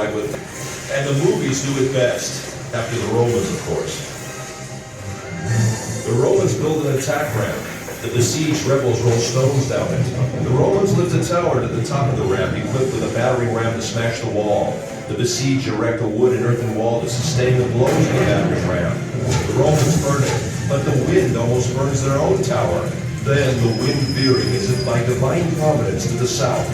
allied with, and the movies do it best, after the Romans, of course. The Romans built an attack ramp. The besieged rebels rolled stones down it. The Romans lift a tower to the top of the ramp, equipped with a battering ram to smash the wall. The besieged erect a wood and earthen wall to sustain the blows of the battering ram. The Romans burn it, but the wind almost burns their own tower. Then the wind veering as if by divine providence to the south.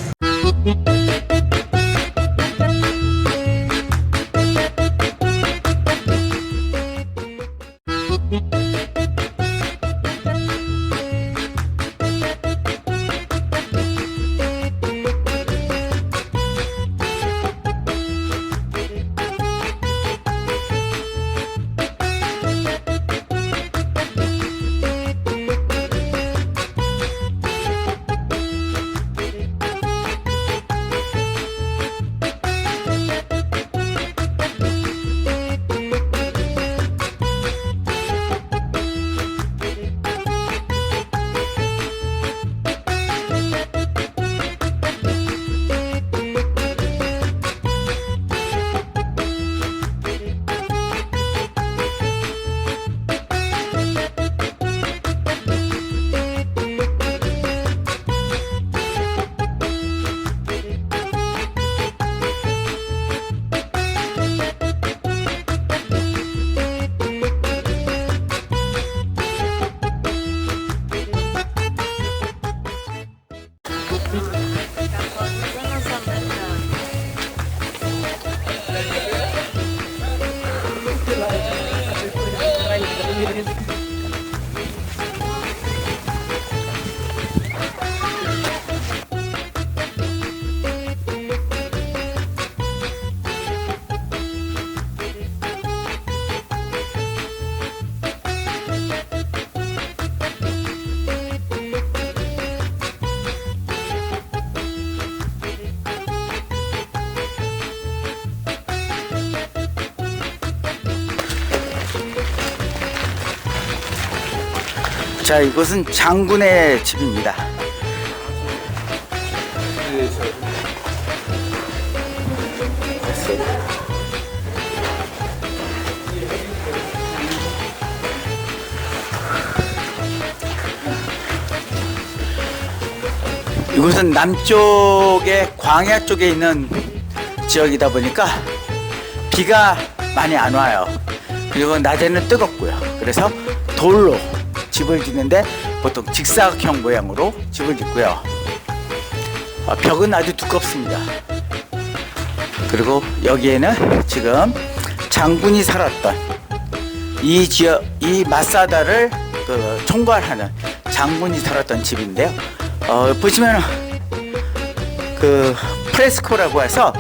자, 이곳은 장군의 집입니다. 이곳은 남쪽의 광야 쪽에 있는 지역이다 보니까 비가 많이 안 와요. 그리고 낮에는 뜨겁고요. 그래서 돌로 집을 짓는데 보통 직사각형 모양으로 집을 짓고요. 벽은 아주 두껍습니다. 그리고 여기에는 지금 장군이 살았던 이 지역, 이 마사다를 총괄하는 장군이 살았던 집인데요. 보시면은 프레스코라고 해서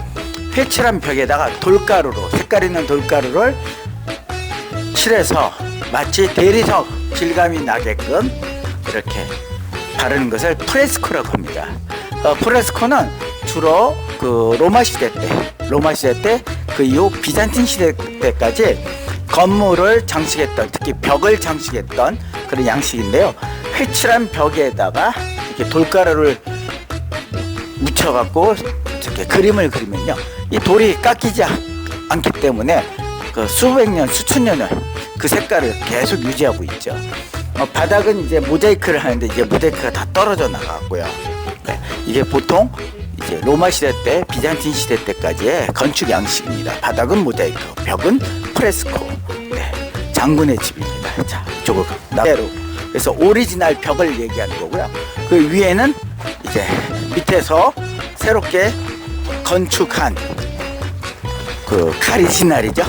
회칠한 벽에다가 돌가루로, 색깔 있는 돌가루를 칠해서 마치 대리석 질감이 나게끔 이렇게 바르는 것을 프레스코라고 합니다. 프레스코는 주로 로마 시대 때 그 이후 비잔틴 시대 때까지 건물을 장식했던, 특히 벽을 장식했던 그런 양식인데요. 회칠한 벽에다가 이렇게 돌가루를 묻혀갖고 이렇게 그림을 그리면요, 이 돌이 깎이지 않기 때문에 수백 년, 수천 년을 그 색깔을 계속 유지하고 있죠. 바닥은 이제 모자이크를 하는데 이제 모자이크가 다 떨어져 나갔고요. 네, 이게 보통 이제 로마 시대 때, 비잔틴 시대 때까지의 건축 양식입니다. 바닥은 모자이크, 벽은 프레스코. 네, 장군의 집입니다. 자, 이쪽으로 나대로. 그래서 오리지널 벽을 얘기하는 거고요. 그 위에는 이제 밑에서 새롭게 건축한 가리지널이죠.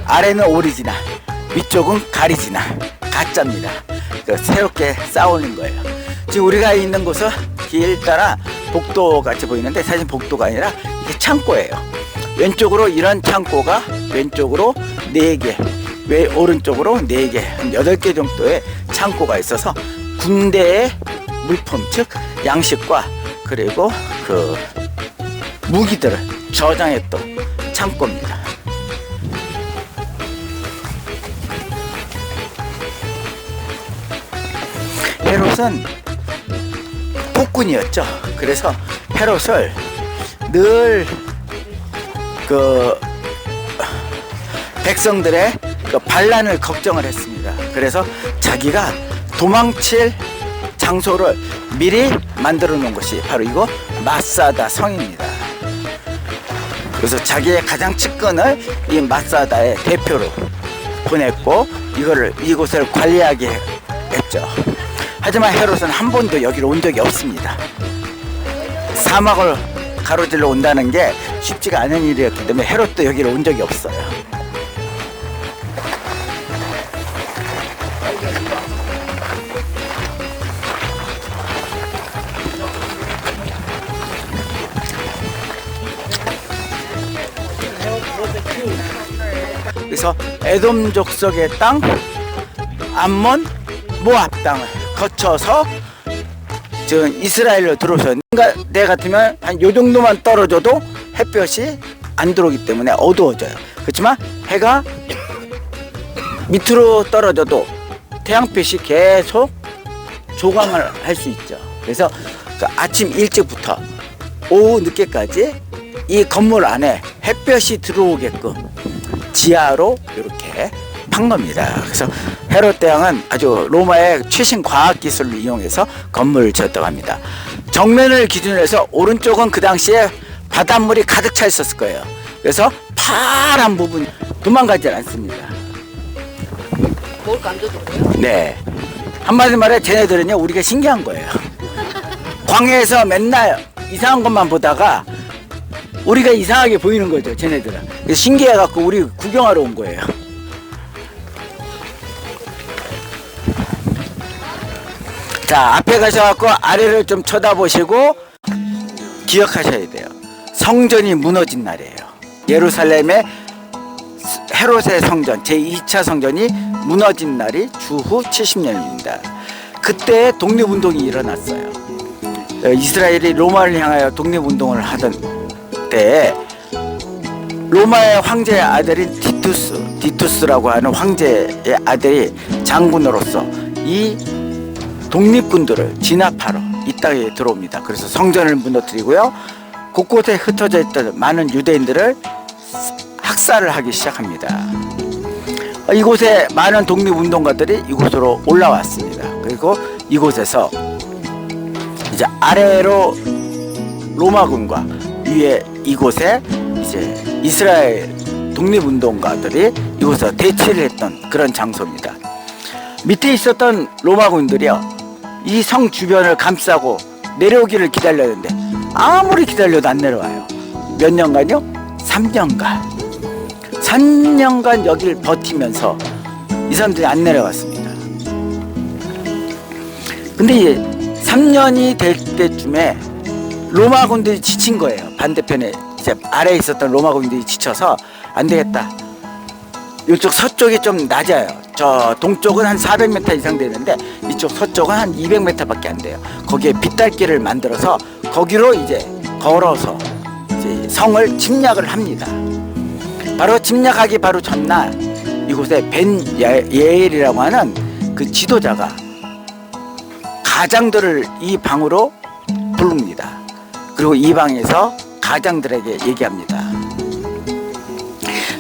아래는 오리지널, 위쪽은 가리지널, 가짜입니다. 새롭게 쌓아올린 거예요. 지금 우리가 있는 곳은 길 따라 복도 같이 보이는데 사실 복도가 아니라 이게 창고예요. 왼쪽으로 이런 창고가 왼쪽으로 4개, 오른쪽으로 4개, 한 8개 정도의 창고가 있어서 군대의 물품, 즉 양식과 그리고 무기들을 저장했던 창고입니다. 헤롯은 폭군이었죠. 그래서 헤롯을 늘 그 백성들의 그 반란을 걱정을 했습니다. 그래서 자기가 도망칠 장소를 미리 만들어 놓은 것이 바로 이거 마사다 성입니다. 그래서 자기의 가장 측근을 이 마사다의 대표로 보냈고 이곳을 관리하게 했죠. 하지만 헤롯은 한 번도 여기로 온 적이 없습니다. 사막을 가로질러 온다는 게 쉽지가 않은 일이었기 때문에 헤롯도 여기로 온 적이 없어요. 그래서 에돔 족속의 땅, 암몬, 모압 땅을 거쳐서 지금 이스라엘로 들어오셨는데, 내 같으면 한 요 정도만 떨어져도 햇볕이 안 들어오기 때문에 어두워져요. 그렇지만 해가 밑으로 떨어져도 태양빛이 계속 조광을 할 수 있죠. 그래서 그 아침 일찍부터 오후 늦게까지 이 건물 안에 햇볕이 들어오게끔 지하로 이렇게 판 겁니다. 그래서 헤롯 대왕은 아주 로마의 최신 과학 기술을 이용해서 건물을 지었다고 합니다. 정면을 기준으로 해서 오른쪽은 그 당시에 바닷물이 가득 차 있었을 거예요. 그래서 파란 부분 도망가지 않습니다. 먹을 거 안 줘도 돼요? 네. 한마디 말해 쟤네들은요 우리가 신기한 거예요. 광야에서 맨날 이상한 것만 보다가 우리가 이상하게 보이는 거죠, 쟤네들은. 그래서 신기해갖고 우리 구경하러 온 거예요. 자, 앞에 가셔갖고 아래를 좀 쳐다보시고 기억하셔야 돼요. 성전이 무너진 날이에요. 예루살렘의 헤롯의 성전, 제2차 성전이 무너진 날이 주후 70년입니다. 그때 독립운동이 일어났어요. 이스라엘이 로마를 향하여 독립운동을 하던 때 로마의 황제의 아들인 디투스라고 하는 황제의 아들이 장군으로서 이 독립군들을 진압하러 이 땅에 들어옵니다. 그래서 성전을 무너뜨리고요, 곳곳에 흩어져 있던 많은 유대인들을 학살을 하기 시작합니다. 이곳에 많은 독립운동가들이 이곳으로 올라왔습니다. 그리고 이곳에서 이제 아래로 로마군과 위에 이곳에 이제 이스라엘 독립운동가들이 이곳에서 대치를 했던 그런 장소입니다. 밑에 있었던 로마군들이요, 이 성 주변을 감싸고 내려오기를 기다렸는데 아무리 기다려도 안 내려와요. 몇 년간요? 3년간. 3년간 여길 버티면서 이 사람들이 안 내려왔습니다. 근데 이제 3년이 될 때쯤에 로마군들이 지친 거예요. 반대편에 이제 아래에 있었던 로마군들이 지쳐서 안 되겠다. 이쪽 서쪽이 좀 낮아요. 저 동쪽은 한 400m 이상 되는데 이쪽 서쪽은 한 200m밖에 안 돼요. 거기에 빗달길을 만들어서 거기로 이제 걸어서 이제 성을 침략을 합니다. 바로 침략하기 바로 전날 이곳에 벤 예엘이라고 하는 그 지도자가 가장들을 이 방으로 부릅니다. 그리고 이 방에서 가장들에게 얘기합니다.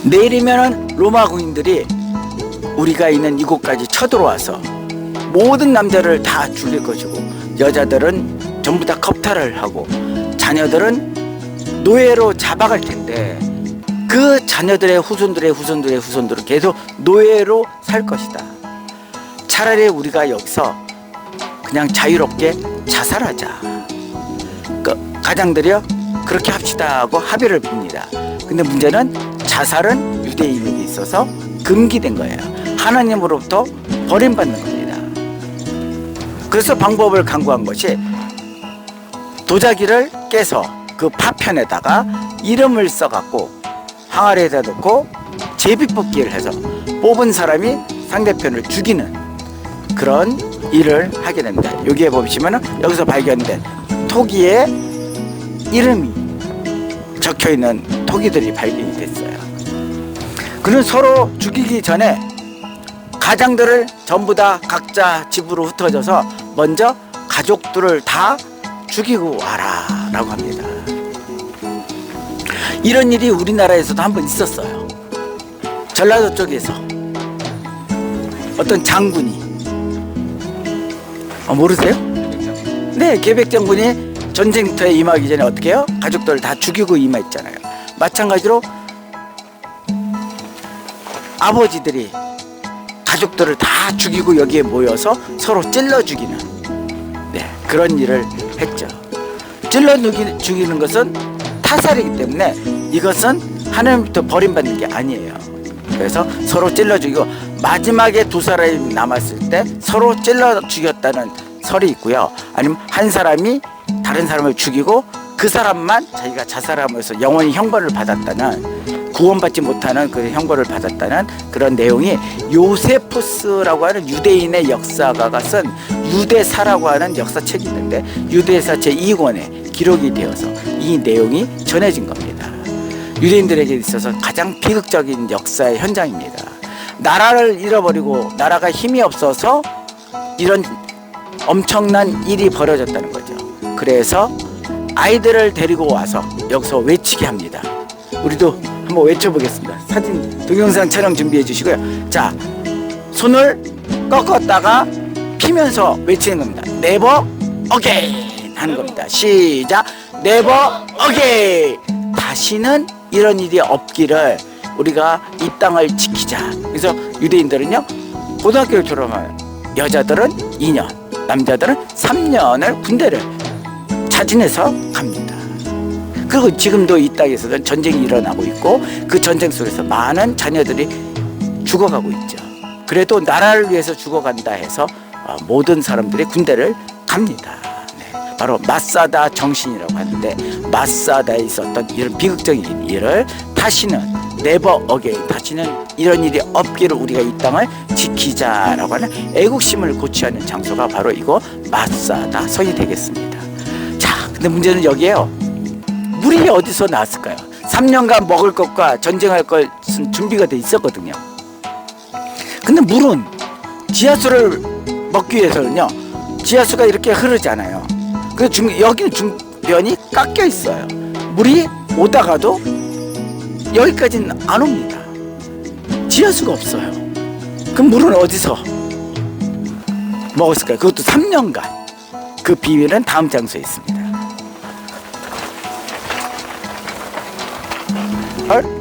내일이면은 로마 군인들이 우리가 있는 이곳까지 쳐들어와서 모든 남자를 다 죽일 것이고 여자들은 전부 다 겁탈을 하고 자녀들은 노예로 잡아갈 텐데 그 자녀들의 후손들은 계속 노예로 살 것이다. 차라리 우리가 여기서 그냥 자유롭게 자살하자. 가장들이요, 그렇게 합시다 하고 합의를 봅니다. 근데 문제는 자살은 유대인에게 있어서 금기된 거예요. 하나님으로부터 버림받는 겁니다. 그래서 방법을 강구한 것이 도자기를 깨서 그 파편에다가 이름을 써갖고 항아리에다 넣고 제비뽑기를 해서 뽑은 사람이 상대편을 죽이는 그런 일을 하게 됩니다. 여기에 보시면은 여기서 발견된 토기에 이름이 적혀있는 토기들이 발견이 됐어요. 그는 서로 죽이기 전에 가장들을 전부 다 각자 집으로 흩어져서 먼저 가족들을 다 죽이고 와라 라고 합니다. 이런 일이 우리나라에서도 한번 있었어요. 전라도 쪽에서 어떤 장군이 모르세요? 네, 계백장군이 전쟁터에 임하기 전에 어떻게 해요? 가족들을 다 죽이고 임했잖아요. 마찬가지로 아버지들이 가족들을 다 죽이고 여기에 모여서 서로 찔러 죽이는, 네, 그런 일을 했죠. 찔러 죽이는 것은 타살이기 때문에 이것은 하나님부터 버림받는 게 아니에요. 그래서 서로 찔러 죽이고 마지막에 두 사람이 남았을 때 서로 찔러 죽였다는 설이 있고요. 아니면 한 사람이 다른 사람을 죽이고 그 사람만 자기가 자살함으로써 영원히 형벌을 받았다는, 구원받지 못하는 그 형벌을 받았다는 그런 내용이 요세푸스라고 하는 유대인의 역사가가 쓴 유대사라고 하는 역사책이 있는데, 유대사 제2권에 기록이 되어서 이 내용이 전해진 겁니다. 유대인들에게 있어서 가장 비극적인 역사의 현장입니다. 나라를 잃어버리고 나라가 힘이 없어서 이런 엄청난 일이 벌어졌다는 거죠. 그래서 아이들을 데리고 와서 여기서 외치게 합니다. 우리도 한번 외쳐보겠습니다. 사진 동영상 촬영 준비해 주시고요. 자, 손을 꺾었다가 피면서 외치는 겁니다. Never again 하는 겁니다. 시작. Never again. 다시는 이런 일이 없기를 우리가 이 땅을 지키자. 그래서 유대인들은요, 고등학교를 졸업한 여자들은 2년, 남자들은 3년을 군대를 자진해서 갑니다. 그리고 지금도 이 땅에서는 전쟁이 일어나고 있고 그 전쟁 속에서 많은 자녀들이 죽어가고 있죠. 그래도 나라를 위해서 죽어간다 해서 모든 사람들이 군대를 갑니다. 네, 바로 마사다 정신이라고 하는데, 마사다에 있었던 이런 비극적인 일을 다시는 never again, 다시는 이런 일이 없기를 우리가 이 땅을 지키자라고 하는 애국심을 고취하는 장소가 바로 이거 마사다 성이 되겠습니다. 자, 근데 문제는 여기에요. 물이 어디서 나왔을까요? 3년간 먹을 것과 전쟁할 것은 준비가 돼 있었거든요. 근데 물은 지하수를 먹기 위해서는요, 지하수가 이렇게 흐르잖아요. 그래서 여기는 중변이 깎여 있어요. 물이 오다가도 여기까지는 안 옵니다. 지하수가 없어요. 그럼 물은 어디서 먹었을까요? 그것도 3년간. 그 비밀은 다음 장소에 있습니다.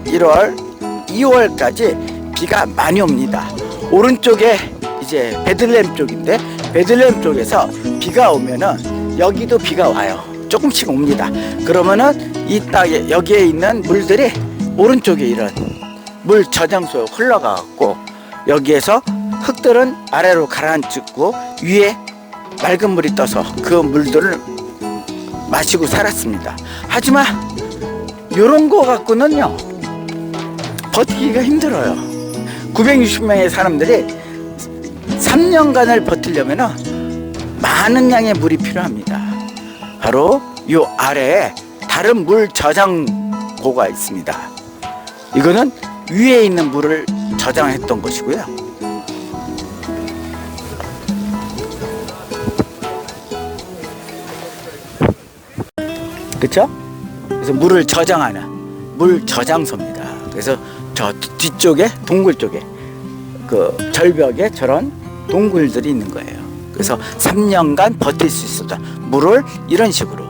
1월, 2월까지 비가 많이 옵니다. 오른쪽에 이제 베들레헴 쪽인데, 베들레헴 쪽에서 비가 오면은 여기도 비가 와요. 조금씩 옵니다. 그러면은 이 땅에 여기에 있는 물들이 오른쪽에 이런 물 저장소에 흘러가고, 여기에서 흙들은 아래로 가라앉고 위에 맑은 물이 떠서 그 물들을 마시고 살았습니다. 하지만 요런 거 갖고는요 버티기가 힘들어요. 960명의 사람들이 3년간을 버티려면 많은 양의 물이 필요합니다. 바로 요 아래에 다른 물 저장고가 있습니다. 이거는 위에 있는 물을 저장했던 것이고요. 그렇죠? 그래서 물을 저장하는 물 저장소입니다. 그래서 저 뒤쪽에 동굴 쪽에 그 절벽에 저런 동굴들이 있는 거예요. 그래서 3년간 버틸 수 있었던 물을 이런 식으로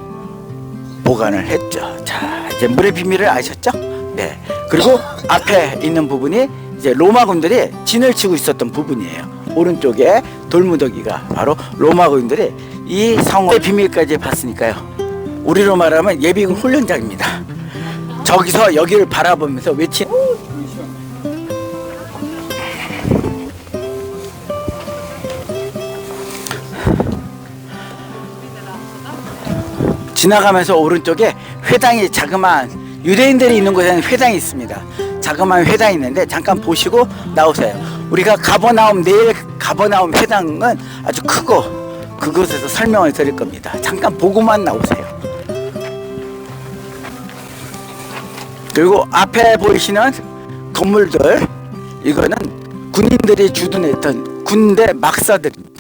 보관을 했죠. 자, 이제 물의 비밀을 아셨죠? 네. 그리고 앞에 있는 부분이 이제 로마군들이 진을 치고 있었던 부분이에요. 오른쪽에 돌무더기가 바로 로마군들이 이 성의 비밀까지 봤으니까요. 우리로 말하면 예비군 훈련장입니다. 저기서 여기를 바라보면서 외치는, 지나가면서 오른쪽에 회당이, 자그마한 유대인들이 있는 곳에는 회당이 있습니다. 자그마한 회당이 있는데 잠깐 보시고 나오세요. 우리가 내일 가버나움 회당은 아주 크고 그곳에서 설명을 드릴 겁니다. 잠깐 보고만 나오세요. 그리고 앞에 보이시는 건물들, 이거는 군인들이 주둔했던 군대 막사들입니다.